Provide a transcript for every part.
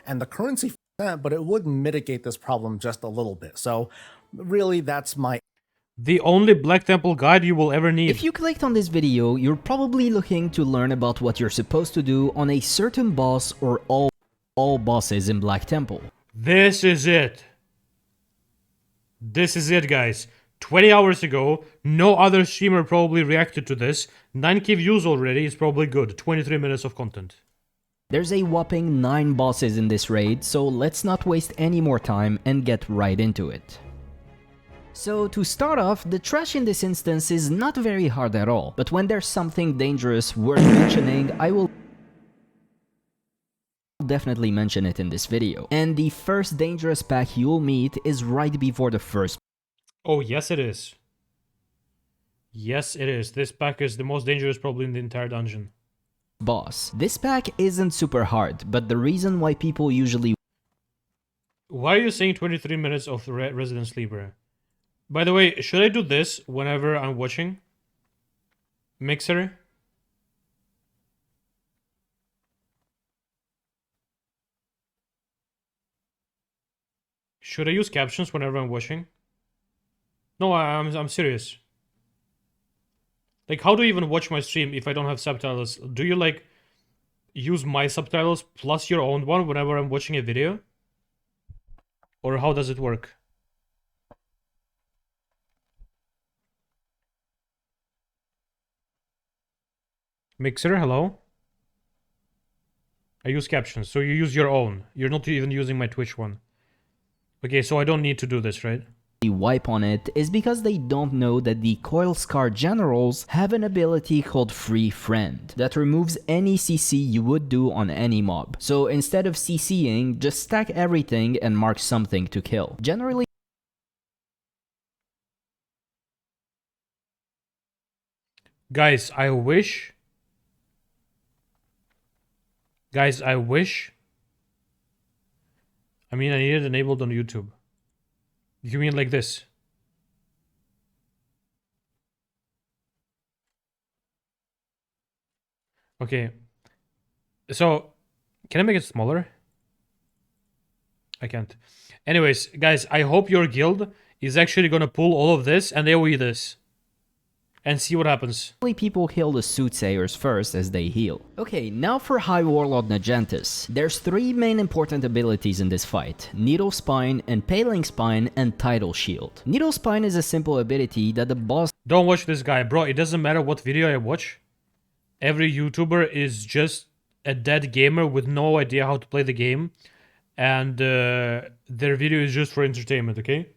and the currency but it would mitigate this problem just a little bit. So really, that's my... The only Black Temple guide you will ever need. If you clicked on this video, you're probably looking to learn about what you're supposed to do on a certain boss or all bosses in Black Temple. This is it. This is it, guys. 20 hours ago, no other streamer probably reacted to this. 9k views already is probably good. 23 minutes of content. There's a whopping 9 bosses in this raid, so let's not waste any more time and get right into it. So to start off, the trash in this instance is not very hard at all, but when there's something dangerous worth mentioning, I will definitely mention it in this video. And the first dangerous pack you'll meet is right before the first. Oh, yes it is. Yes it is. This pack is the most dangerous probably in the entire dungeon. Boss. This pack isn't super hard, but the reason why people usually... Why are you saying 23 minutes of Resident Sleeper? By the way, should I do this whenever I'm watching? Mixer? Should I use captions whenever I'm watching? No, I'm serious. Like, how do you even watch my stream if I don't have subtitles? Do you, like, use my subtitles plus your own one whenever I'm watching a video? Or how does it work? Mixer, hello? I use captions, so you use your own. You're not even using my Twitch one. Okay, so I don't need to do this, right? Wipe on it is because they don't know that the Coil Scar generals have an ability called Free Friend that removes any CC you would do on any mob. So instead of CCing, just stack everything and mark something to kill. Generally, Guys, I wish... I mean, I need it enabled on YouTube. You mean like this? Okay. So, can I make it smaller? I can't. Anyways, guys, I hope your guild is actually gonna pull all of this and AoE this. And see what happens. people kill the Soothsayers first as they heal. Okay, now for High Warlord Naj'entus. There's 3 main important abilities in this fight: Needle Spine, Impaling Spine, and Tidal Shield. Needle Spine is a simple ability that the boss... Don't watch this guy, bro. It doesn't matter what video I watch. Every YouTuber is just a dead gamer with no idea how to play the game. And their video is just for entertainment, okay?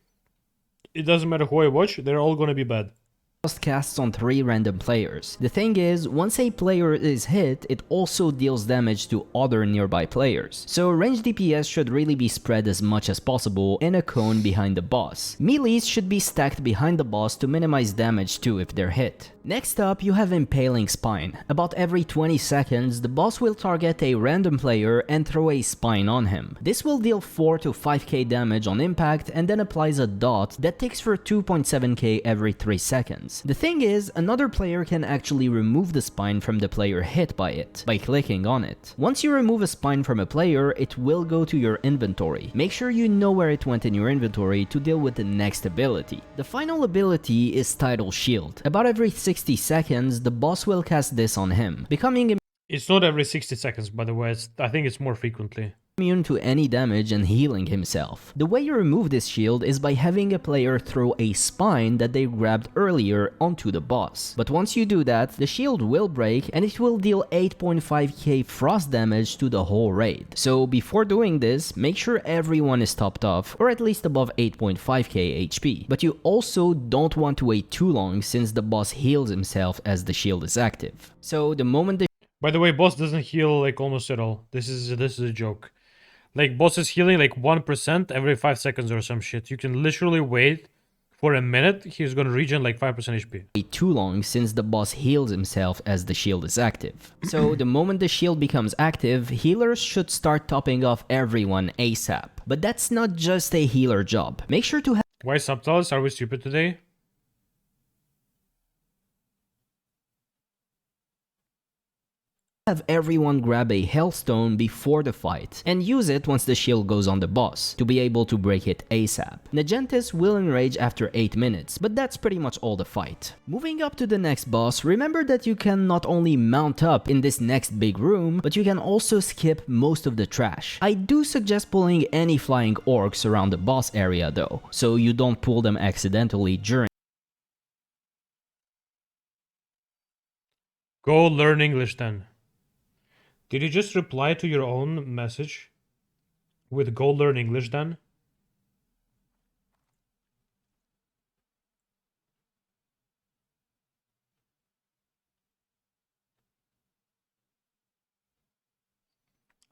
It doesn't matter who I watch, they're all gonna be bad. Casts on 3 random players. The thing is, once a player is hit, it also deals damage to other nearby players. So range DPS should really be spread as much as possible in a cone behind the boss. Melees should be stacked behind the boss to minimize damage too if they're hit. Next up, you have Impaling Spine. About every 20 seconds, the boss will target a random player and throw a spine on him. This will deal 4 to 5k damage on impact and then applies a dot that takes for 2.7k every 3 seconds. The thing is, another player can actually remove the spine from the player hit by it, by clicking on it. Once you remove a spine from a player, it will go to your inventory. Make sure you know where it went in your inventory to deal with the next ability. The final ability is Tidal Shield. About every 60 seconds, the boss will cast this on him, becoming... It's not every 60 seconds, by the way. I think it's more frequently. Immune to any damage and healing himself. The way you remove this shield is by having a player throw a spine that they grabbed earlier onto the boss. But once you do that, the shield will break and it will deal 8.5k frost damage to the whole raid. So before doing this, make sure everyone is topped off or at least above 8.5k HP. But you also don't want to wait too long since the boss heals himself as the shield is active. So the moment the... By the way, boss doesn't heal like almost at all. This is a joke. Like, boss is healing like 1% every 5 seconds or some shit. You can literally wait for a minute, he's gonna regen like 5% HP. Too long since the boss heals himself as the shield is active. So the moment the shield becomes active, healers should start topping off everyone ASAP. But that's not just a healer job. Make sure to have... Why subtitles? Are we stupid today? have everyone grab a Hellstone before the fight, and use it once the shield goes on the boss, to be able to break it ASAP. Naj'entus will enrage after 8 minutes, but that's pretty much all the fight. Moving up to the next boss, remember that you can not only mount up in this next big room, but you can also skip most of the trash. I do suggest pulling any flying orcs around the boss area though, so you don't pull them accidentally during. Go learn English then. Did you just reply to your own message with go learn English then?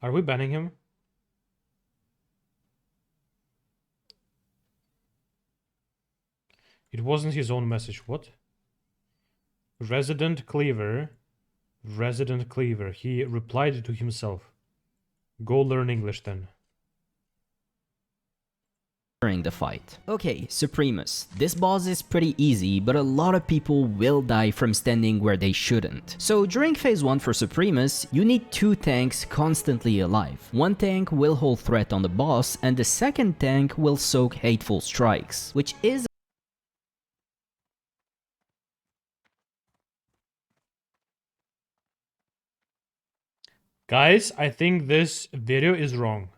Are we banning him? It wasn't his own message. What? Resident Cleaver. He replied to himself. Go learn English then. During the fight. Okay, Supremus. This boss is pretty easy, but a lot of people will die from standing where they shouldn't. So during phase 1 for Supremus, you need 2 tanks constantly alive. One tank will hold threat on the boss, and the second tank will soak hateful strikes, which is Guys, I think this video is wrong.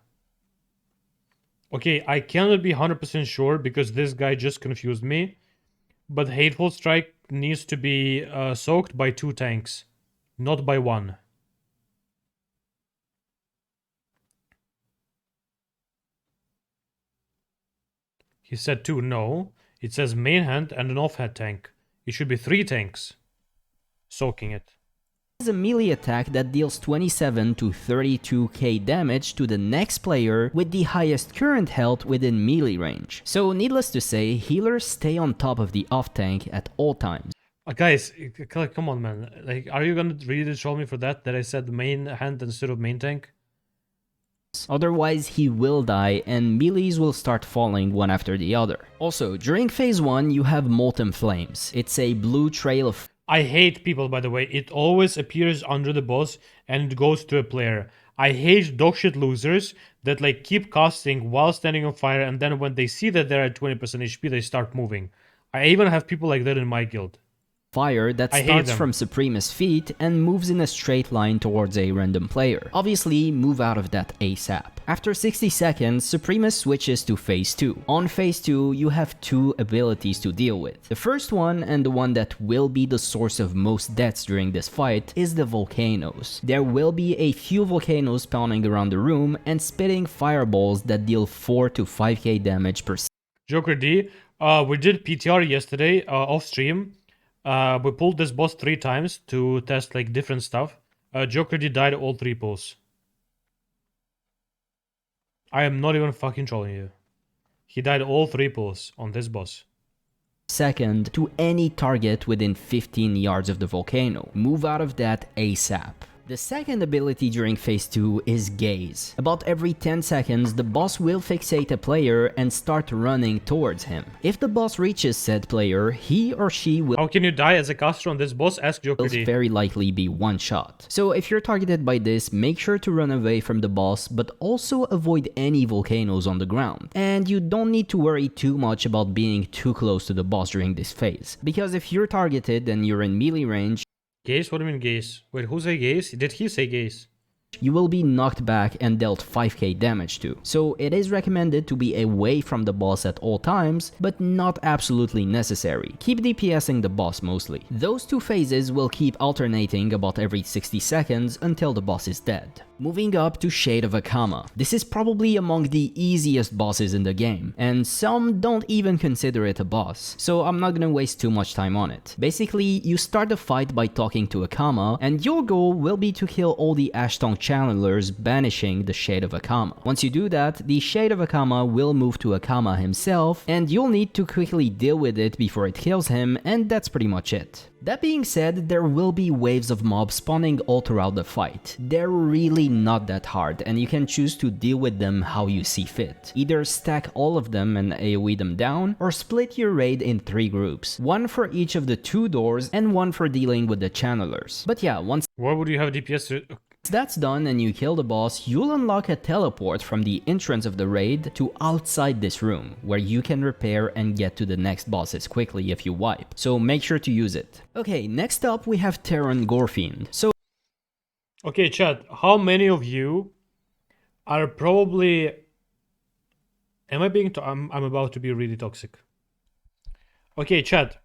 Okay, I cannot be 100% sure because this guy just confused me. But Hateful Strike needs to be soaked by 2 tanks, not by 1. He said 2, no. It says main hand and an off-head tank. It should be 3 tanks soaking it. is a melee attack that deals 27 to 32k damage to the next player with the highest current health within melee range. So needless to say, healers stay on top of the off tank at all times. Guys, come on, man. Like, are you gonna really troll me for that I said main hand instead of main tank? Otherwise, he will die and melees will start falling one after the other. Also, during phase 1, you have Molten Flames. It's a blue trail of I hate people, by the way. It always appears under the boss and it goes to a player. I hate dogshit losers that like keep casting while standing on fire, and then when they see that they're at 20% HP, they start moving. I even have people like that in my guild. fire that starts from Supremus' feet and moves in a straight line towards a random player. Obviously, move out of that ASAP. After 60 seconds, Supremus switches to phase 2. On phase 2, you have 2 abilities to deal with. The first one, and the one that will be the source of most deaths during this fight, is the volcanoes. There will be a few volcanoes spawning around the room and spitting fireballs that deal 4 to 5k damage per second. Joker D, we did PTR yesterday off stream. We pulled this boss 3 times to test like different stuff. Joker D died all 3 pulls. I am not even fucking trolling you. He died all 3 pulls on this boss. Second, to any target within 15 yards of the volcano. Move out of that ASAP. The second ability during phase 2 is Gaze. About every 10 seconds, the boss will fixate a player and start running towards him. If the boss reaches said player, he or she will How can you die as a caster on this boss? Ask Joker D. very likely be one shot. So if you're targeted by this, make sure to run away from the boss, but also avoid any volcanoes on the ground. And you don't need to worry too much about being too close to the boss during this phase, because if you're targeted and you're in melee range, Gaze? What do you mean Gaze? Wait, who say Gaze? Did he say Gaze? you will be knocked back and dealt 5k damage to. So it is recommended to be away from the boss at all times, but not absolutely necessary. Keep DPSing the boss mostly. Those 2 phases will keep alternating about every 60 seconds until the boss is dead. Moving up to Shade of Akama. This is probably among the easiest bosses in the game, and some don't even consider it a boss, so I'm not gonna waste too much time on it. Basically, you start the fight by talking to Akama, and your goal will be to kill all the Ashtongue channelers, banishing the Shade of Akama. Once you do that, the Shade of Akama will move to Akama himself, and you'll need to quickly deal with it before it kills him, and that's pretty much it. That being said, there will be waves of mobs spawning all throughout the fight. They're really not that hard, and you can choose to deal with them how you see fit. Either stack all of them and AoE them down, or split your raid in 3 groups. One for each of the 2 doors, and one for dealing with the channelers. But yeah, once Why would you have DPS? that's done and you kill the boss, you'll unlock a teleport from the entrance of the raid to outside this room, where you can repair and get to the next bosses quickly if you wipe, so make sure to use it. Okay, next up we have Teron Gorefiend. So Okay, chat, how many of you are probably... Am I being... I'm about to be really toxic. Okay, chat,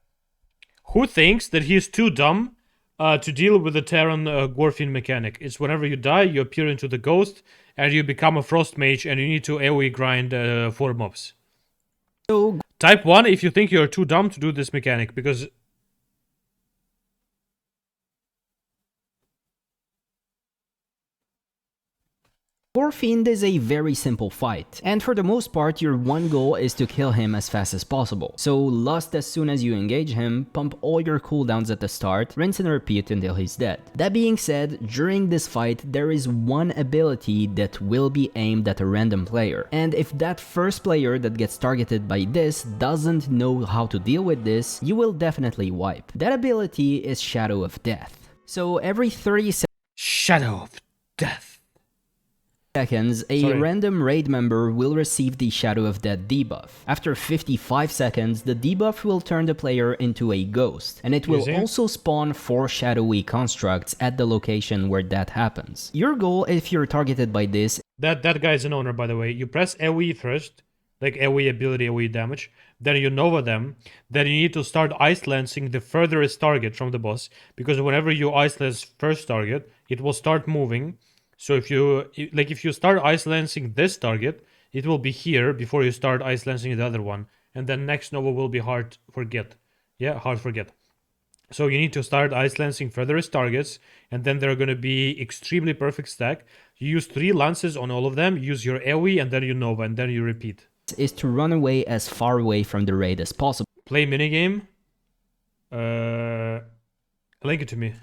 who thinks that he's too dumb to deal with the Teron Gorefiend mechanic? It's whenever you die, you appear into the ghost, and you become a frost mage, and you need to AoE grind 4 mobs. Type 1 if you think you're too dumb to do this mechanic, because... Gorefiend is a very simple fight, and for the most part your one goal is to kill him as fast as possible. So lust as soon as you engage him, pump all your cooldowns at the start, rinse and repeat until he's dead. That being said, during this fight there is one ability that will be aimed at a random player, and if that first player that gets targeted by this doesn't know how to deal with this, you will definitely wipe. That ability is Shadow of Death. So every 30 Shadow of Death. seconds, a random raid member will receive the Shadow of Death debuff. After 55 seconds, the debuff will turn the player into a ghost, and it will also spawn 4 shadowy constructs at the location where that happens. Your goal, if you're targeted by this... That guy's an owner, by the way. You press AoE first, like AoE ability, AoE damage, then you Nova them, then you need to start Ice Lancing the furthest target from the boss, because whenever you Ice Lance first target, it will start moving. So if you start Ice Lancing this target, it will be here before you start Ice Lancing the other one. And then next Nova will be hard forget. Yeah, hard forget. So you need to start Ice Lancing furthest targets, and then they're going to be extremely perfect stack. You use 3 lances on all of them, use your AoE, and then you Nova, and then you repeat. Is to run away as far away from the raid as possible. Play minigame. Link it to me.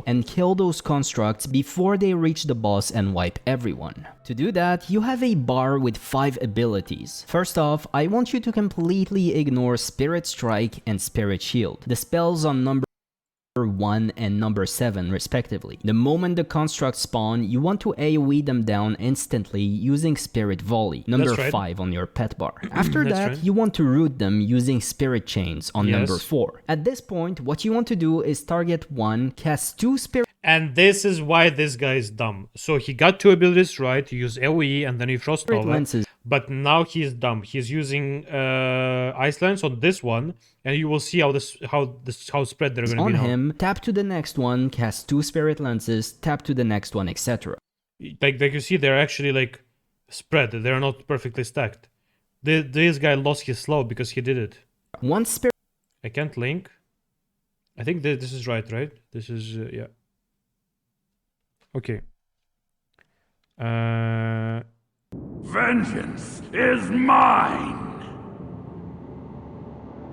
And kill those constructs before they reach the boss and wipe everyone. To do that, you have a bar with 5 abilities. First off, I want you to completely ignore Spirit Strike and Spirit Shield, the spells on number 1 and number 7 respectively. The moment the constructs spawn, you want to AoE them down instantly using Spirit Volley, number 5 on your pet bar. After that, you want to root them using Spirit Chains on number 4. At this point, what you want to do is target 1, cast 2 Spirit... And this is why this guy is dumb. So he got 2 abilities right, he used AoE and then he Frost Nova. But now he's dumb. He's using Ice Lance on this one, and you will see how spread they're going to be now. On him, tap to the next one, cast 2 Spirit Lances, tap to the next one, etc. Like you see, they're actually like spread. They're not perfectly stacked. This guy lost his slow because he did it. One Spirit... I can't link. I think this is right? This is, yeah. Okay. Vengeance is mine!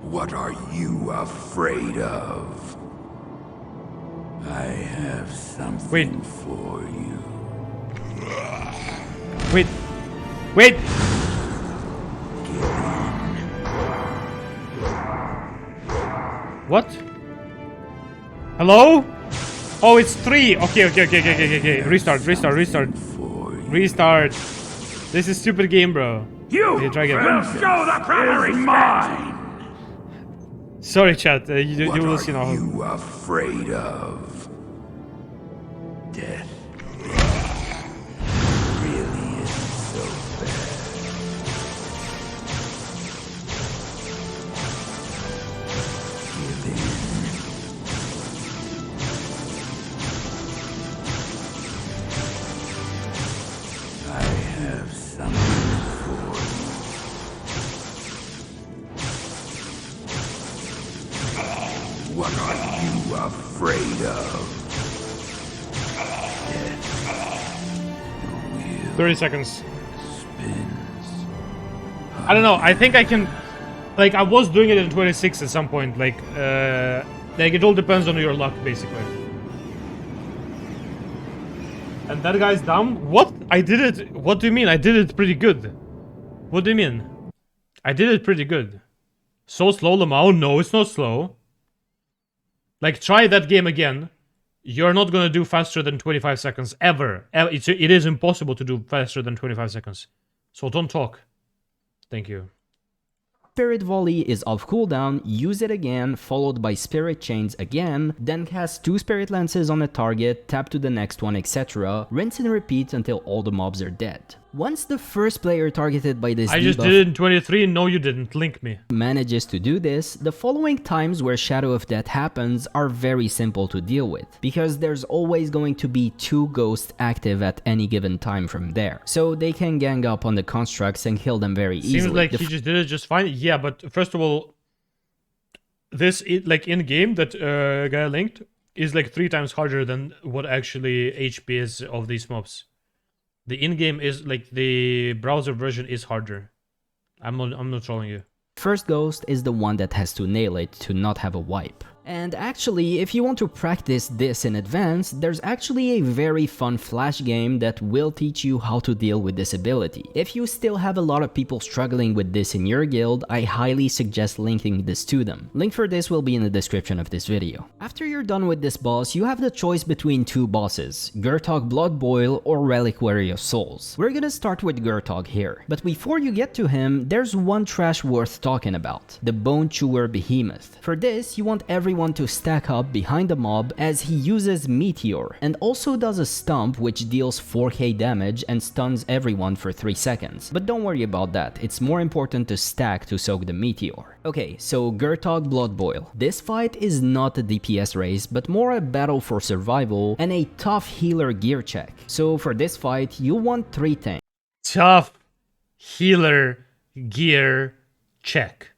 What are you afraid of? I have something for you. Wait! What? Hello? Oh, it's 3! Okay. Restart. This is stupid game, bro. You try again. will show the proper mine! Sorry, chat. You will see now. What are you afraid of? Death really isn't so bad. Give in. I have something for you. What are you afraid of? 30 seconds. Spins. I don't know. I think I can... Like, I was doing it in 26 at some point. Like, it all depends on your luck, basically. And that guy's dumb? What? I did it... What do you mean? I did it pretty good. What do you mean? I did it pretty good. So slow, Lamau? No, it's not slow. Like, try that game again. You're not gonna do faster than 25 seconds, ever. It is impossible to do faster than 25 seconds. So don't talk. Thank you. Spirit Volley is off cooldown, use it again, followed by Spirit Chains again, then cast 2 Spirit Lances on a target, tap to the next one, etc. Rinse and repeat until all the mobs are dead. Once the first player targeted by this I just did it in 23. No, you didn't. Link me. manages to do this, the following times where Shadow of Death happens are very simple to deal with, because there's always going to be 2 ghosts active at any given time from there. So they can gang up on the constructs and kill them very easily. Seems like he just did it just fine. Yeah, but first of all, this like in game that guy linked is like 3 times harder than what actually HP is of these mobs. The in-game is like the browser version is harder. I'm not trolling you. First ghost is the one that has to nail it to not have a wipe. And actually, if you want to practice this in advance, there's actually a very fun flash game that will teach you how to deal with this ability. If you still have a lot of people struggling with this in your guild, I highly suggest linking this to them. Link for this will be in the description of this video. After you're done with this boss, you have the choice between 2 bosses, Gurtogg Bloodboil or Reliquary of Souls. We're gonna start with Gurtogg here, but before you get to him, there's one trash worth talking about, the Bone Chewer Behemoth. For this, you want everyone to stack up behind the mob as he uses Meteor and also does a stump which deals 4k damage and stuns everyone for 3 seconds. But don't worry about that, it's more important to stack to soak the Meteor. Okay, so Gurtogg Bloodboil. This fight is not a DPS race, but more a battle for survival and a tough healer gear check. So for this fight, you want 3 things. Tough healer gear check.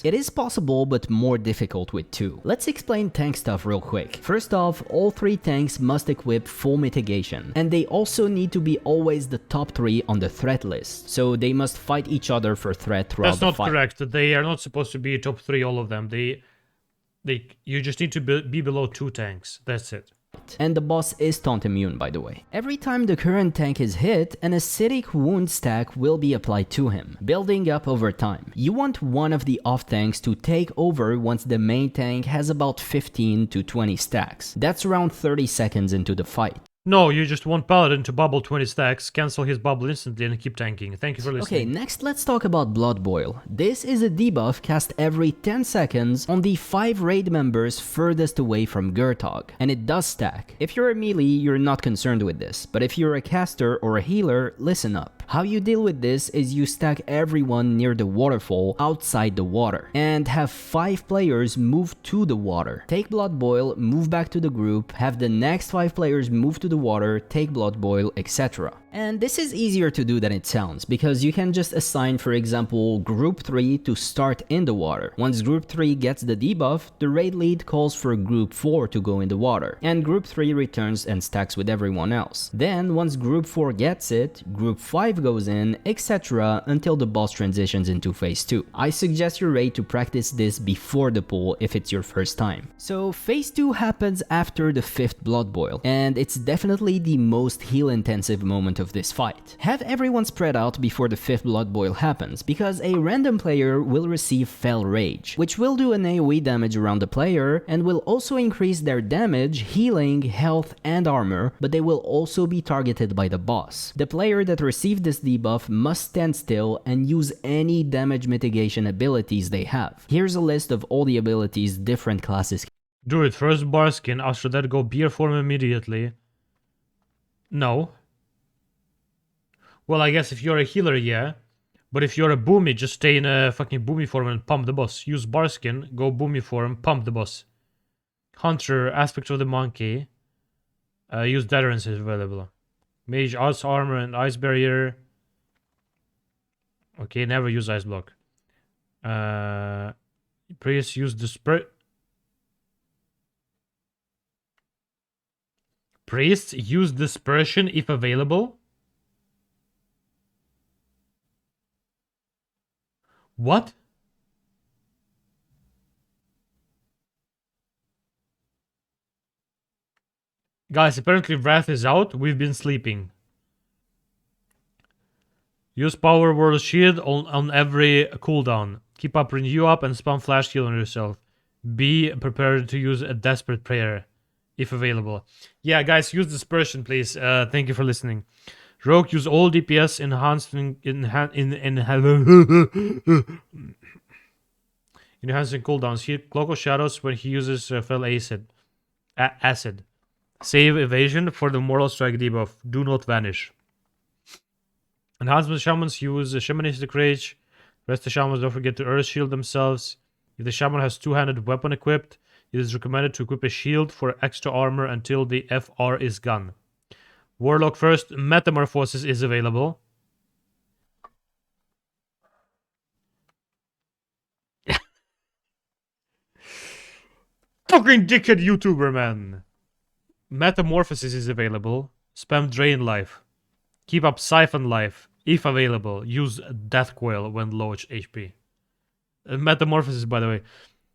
It is possible, but more difficult with 2. Let's explain tank stuff real quick. First off, all 3 tanks must equip full mitigation, and they also need to be always the top 3 on the threat list, so they must fight each other for threat throughout the fight. That's not correct. They are not supposed to be top 3, all of them. You just need to be below 2 tanks. That's it. And the boss is taunt immune, by the way. Every time the current tank is hit, an acidic wound stack will be applied to him, building up over time. You want one of the off tanks to take over once the main tank has about 15 to 20 stacks. That's around 30 seconds into the fight. No, you just want Paladin to bubble 20 stacks, cancel his bubble instantly and keep tanking. Thank you for listening. Okay, next let's talk about Bloodboil. This is a debuff cast every 10 seconds on the 5 raid members furthest away from Gurtogg, and it does stack. If you're a melee, you're not concerned with this, but if you're a caster or a healer, listen up. How you deal with this is you stack everyone near the waterfall outside the water, and have 5 players move to the water. Take Bloodboil, move back to the group, have the next 5 players move to the water, take Bloodboil, etc. And this is easier to do than it sounds, because you can just assign, for example, Group 3 to start in the water. Once Group 3 gets the debuff, the raid lead calls for Group 4 to go in the water, and Group 3 returns and stacks with everyone else. Then, once Group 4 gets it, Group 5 goes in, etc. until the boss transitions into Phase 2. I suggest your raid to practice this before the pull if it's your first time. So Phase 2 happens after the 5th Bloodboil, and it's definitely the most heal-intensive moment of this fight. Have everyone spread out before the 5th Bloodboil happens, because a random player will receive Fell Rage, which will do an AoE damage around the player and will also increase their damage, healing, health, and armor, but they will also be targeted by the boss. The player that received this debuff must stand still and use any damage mitigation abilities they have. Here's a list of all the abilities different classes. Do it first Barskin, after that go beer form immediately. No. Well, I guess if you're a healer, yeah. But if you're a boomy, just stay in a fucking boomy form and pump the boss. Use Barskin, go boomy form, pump the boss. Hunter, Aspect of the Monkey. Use Deterrence if available. Mage, Ice Armor and Ice Barrier. Okay, never use Ice Block. Priest, use the priests use dispersion if available? What? Guys, apparently Wrath is out. We've been sleeping. Use Power Word Shield on every cooldown. Keep up, renew up, and spam flash heal on yourself. Be prepared to use a Desperate Prayer, if available. Yeah, guys, use Dispersion, please. Thank you for listening. Rogue, use all DPS enhancing enhancing cooldowns. Hit Cloak of Shadows when he uses Fell Acid. Save Evasion for the Mortal Strike debuff. Do not vanish. Enhancement Shamans use Shamanistic Rage. Rest of the Shamans don't forget to Earth Shield themselves. If the Shaman has two-handed weapon equipped, it is recommended to equip a shield for extra armor until the FR is gone. Warlock first, Metamorphosis is available. Fucking dickhead YouTuber, man. Metamorphosis is available. Spam Drain Life. Keep up Siphon Life. If available, use Death Coil when low HP. Metamorphosis, by the way.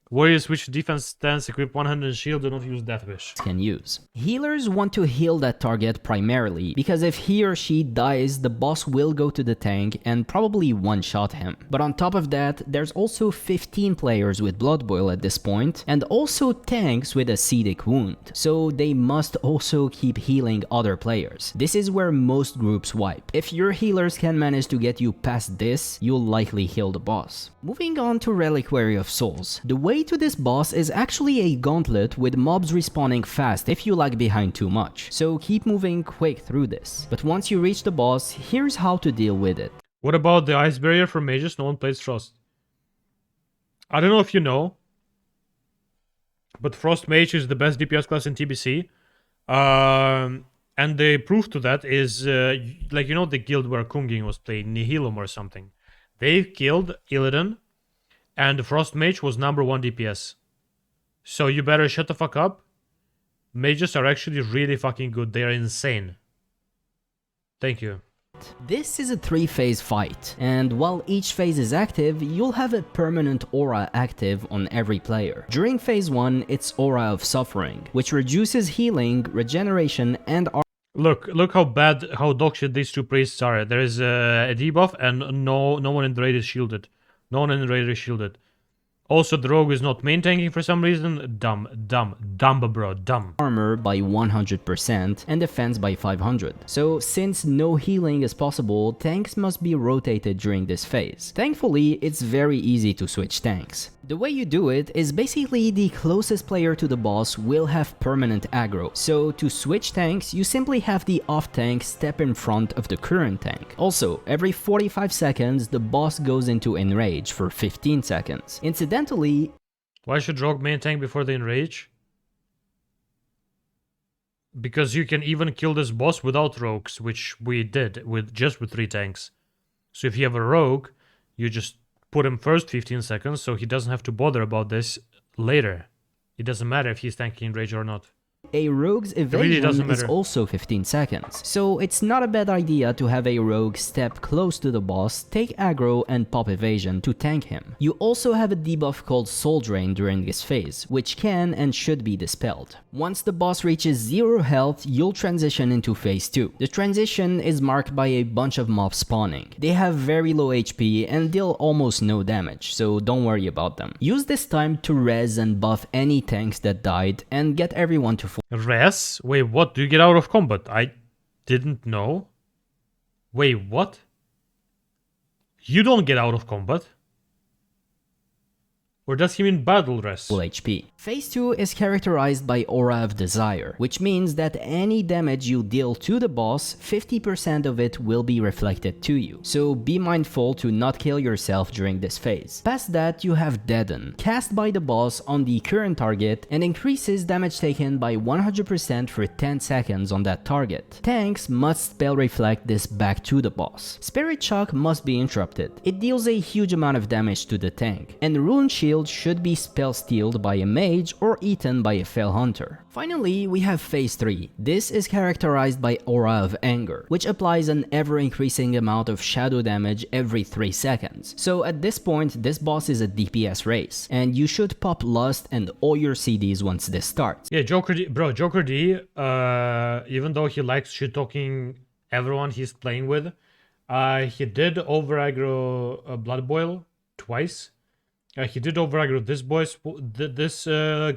Warriors switch defense stance, equip 100 shield, do not use Death Wish. Can use. Healers want to heal that target primarily, because if he or she dies, the boss will go to the tank and probably one-shot him. But on top of that, there's also 15 players with Bloodboil at this point, and also tanks with Acidic Wound, so they must also keep healing other players. This is where most groups wipe. If your healers can manage to get you past this, you'll likely heal the boss. Moving on to Reliquary of Souls. The way to this boss is actually a gauntlet with mobs respawning fast if you lag behind too much, so keep moving quick through this. But once you reach the boss, here's how to deal with it. What about the ice barrier for mages? No one plays Frost. I don't know if you know, but Frost Mage is the best DPS class in TBC. And the proof to that is, like, you know, the guild where Kunging was playing, Nihilum or something. They killed Illidan, and Frost Mage was #1 DPS. So you better shut the fuck up. Mages are actually really fucking good. They are insane. Thank you. This is a 3-phase fight, and while each phase is active, you'll have a permanent aura active on every player. During phase 1, it's Aura of Suffering, which reduces healing, regeneration, and Look how dogshit these two priests are. There is a debuff and no one in the raid is shielded. No one in the raid is shielded. Also, the rogue is not main tanking for some reason. Dumb, bro, dumb. Armor by 100% and defense by 500. So since no healing is possible, tanks must be rotated during this phase. Thankfully, it's very easy to switch tanks. The way you do it is basically the closest player to the boss will have permanent aggro. So to switch tanks, you simply have the off tank step in front of the current tank. Also, every 45 seconds, the boss goes into enrage for 15 seconds. Incidentally, why should rogue main tank before they enrage? Because you can even kill this boss without rogues, which we did with 3 tanks. So if you have a rogue, you just put him first 15 seconds, so he doesn't have to bother about this later. It doesn't matter if he's tanking rage or not. A rogue's evasion is also 15 seconds, so it's not a bad idea to have a rogue step close to the boss, take aggro and pop evasion to tank him. You also have a debuff called Soul Drain during this phase, which can and should be dispelled. Once the boss reaches 0 health, you'll transition into phase 2. The transition is marked by a bunch of mobs spawning. They have very low HP and deal almost no damage, so don't worry about them. Use this time to res and buff any tanks that died and get everyone to Res? Wait, what? Do you get out of combat? I didn't know. Wait, what? You don't get out of combat? Or does he mean battle rest? Full HP. Phase 2 is characterized by Aura of Desire, which means that any damage you deal to the boss, 50% of it will be reflected to you. So be mindful to not kill yourself during this phase. Past that, you have Deaden, cast by the boss on the current target and increases damage taken by 100% for 10 seconds on that target. Tanks must spell reflect this back to the boss. Spirit Shock must be interrupted. It deals a huge amount of damage to the tank, and Rune Shield should be spell stealed by a mage mage or eaten by a fell hunter. Finally, we have phase 3. This is characterized by Aura of Anger, which applies an ever-increasing amount of shadow damage every 3 seconds. So at this point, this boss is a DPS race, and you should pop Lust and all your CDs once this starts. Yeah, Joker D, bro, Joker D, even though he likes shit-talking everyone he's playing with, he did over aggro Bloodboil twice. He did over aggro this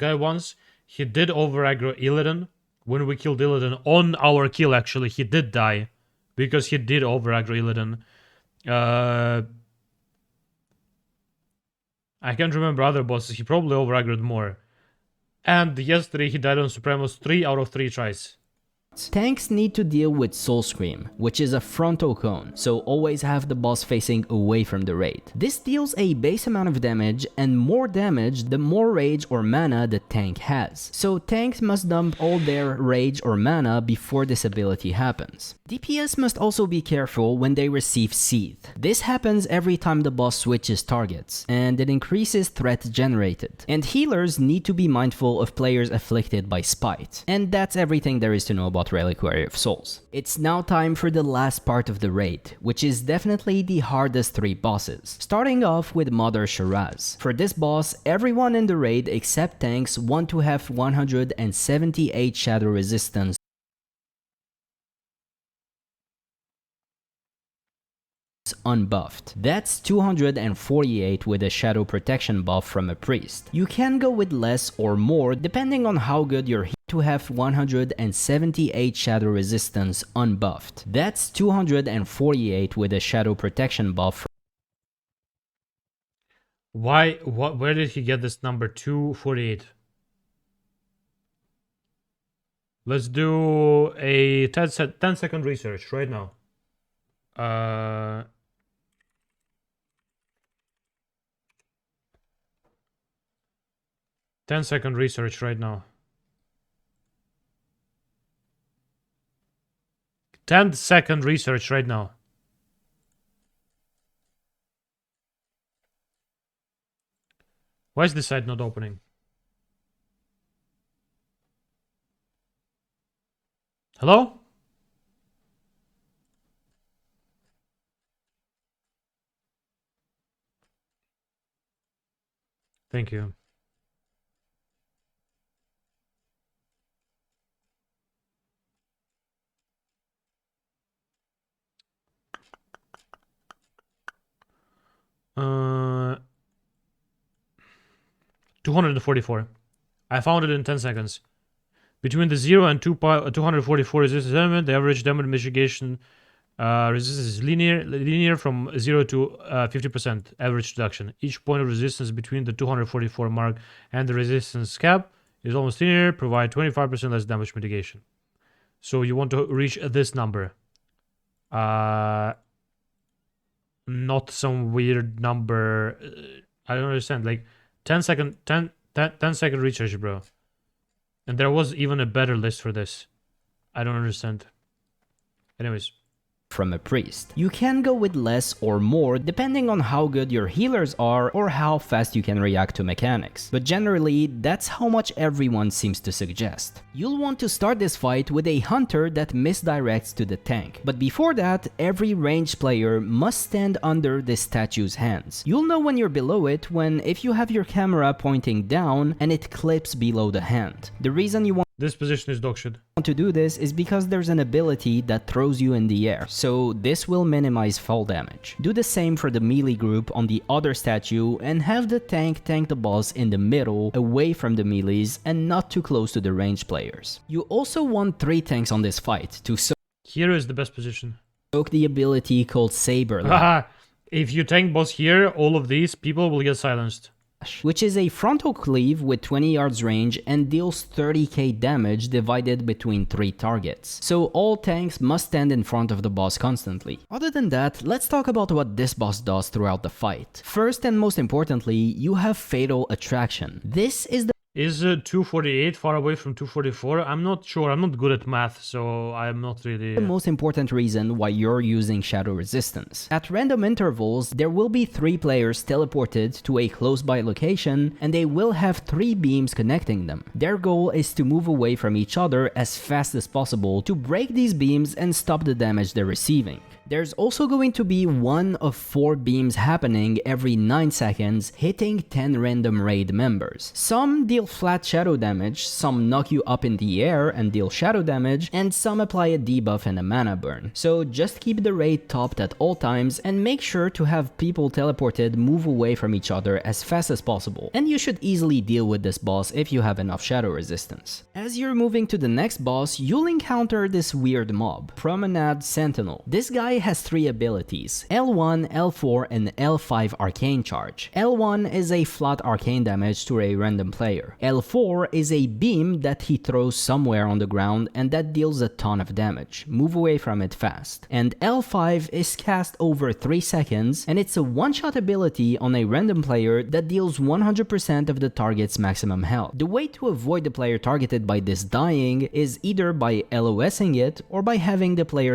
guy once. He did over aggro Illidan. When we killed Illidan on our kill, actually, he did die because he did over aggro Illidan. I can't remember other bosses. He probably over aggroed more. And yesterday he died on Supremus 3 out of 3 tries. Tanks need to deal with Soul Scream, which is a frontal cone, so always have the boss facing away from the raid. This deals a base amount of damage, and more damage the more rage or mana the tank has. So tanks must dump all their rage or mana before this ability happens. DPS must also be careful when they receive Seethe. This happens every time the boss switches targets, and it increases threat generated. And healers need to be mindful of players afflicted by Spite. And that's everything there is to know about Reliquary of Souls. It's now time for the last part of the raid, which is definitely the hardest 3 bosses, starting off with Mother Shahraz. For this boss, everyone in the raid except tanks want to have 178 shadow resistance unbuffed. That's 248 with a shadow protection buff from a priest. You can go with less or more depending on how good your heal to have 178 shadow resistance unbuffed. That's 248 with a shadow protection buff. Where did he get this number 248? Let's do a 10-second research right now. 10-second research right now. 10-second research right now. Why is this site not opening? Hello? Thank you. Uh, 244. I found it in 10 seconds. Between the 0 and 244 resistance element, the average damage mitigation resistance is linear from 0 to 50% average reduction. Each point of resistance between the 244 mark and the resistance cap is almost linear, provide 25% less damage mitigation. So you want to reach this number. Not some weird number. I don't understand. Like 10 second research, bro. And there was even a better list for this. I don't understand. Anyways. From a priest. You can go with less or more depending on how good your healers are or how fast you can react to mechanics, but generally that's how much everyone seems to suggest. You'll want to start this fight with a hunter that misdirects to the tank, but before that every ranged player must stand under this statue's hands. You'll know when you're below it when if you have your camera pointing down and it clips below the hand. The reason you want this position is dog shit. To do this is because there's an ability that throws you in the air, so this will minimize fall damage. Do the same for the melee group on the other statue and have the tank the boss in the middle, away from the melees and not too close to the ranged players. You also want 3 tanks on this fight to here is the best position. Soak the ability called Saber. If you tank boss here, all of these people will get silenced. Which is a frontal cleave with 20 yards range and deals 30k damage divided between 3 targets. So all tanks must stand in front of the boss constantly. Other than that, let's talk about what this boss does throughout the fight. First and most importantly, you have Fatal Attraction. This is the Is 248 far away from 244? I'm not sure. I'm not good at math, so I'm not really... The most important reason why you're using Shadow Resistance. At random intervals, there will be 3 players teleported to a close by location, and they will have 3 beams connecting them. Their goal is to move away from each other as fast as possible to break these beams and stop the damage they're receiving. There's also going to be 1 of 4 beams happening every 9 seconds, hitting 10 random raid members. Some deal flat shadow damage, some knock you up in the air and deal shadow damage, and some apply a debuff and a mana burn. So just keep the raid topped at all times and make sure to have people teleported move away from each other as fast as possible. And you should easily deal with this boss if you have enough shadow resistance. As you're moving to the next boss, you'll encounter this weird mob, Promenade Sentinel. This guy has 3 abilities, L1, L4, and L5 Arcane Charge. L1 is a flat arcane damage to a random player. L4 is a beam that he throws somewhere on the ground and that deals a ton of damage. Move away from it fast. And L5 is cast over 3 seconds and it's a one-shot ability on a random player that deals 100% of the target's maximum health. The way to avoid the player targeted by this dying is either by LOSing it or by having the player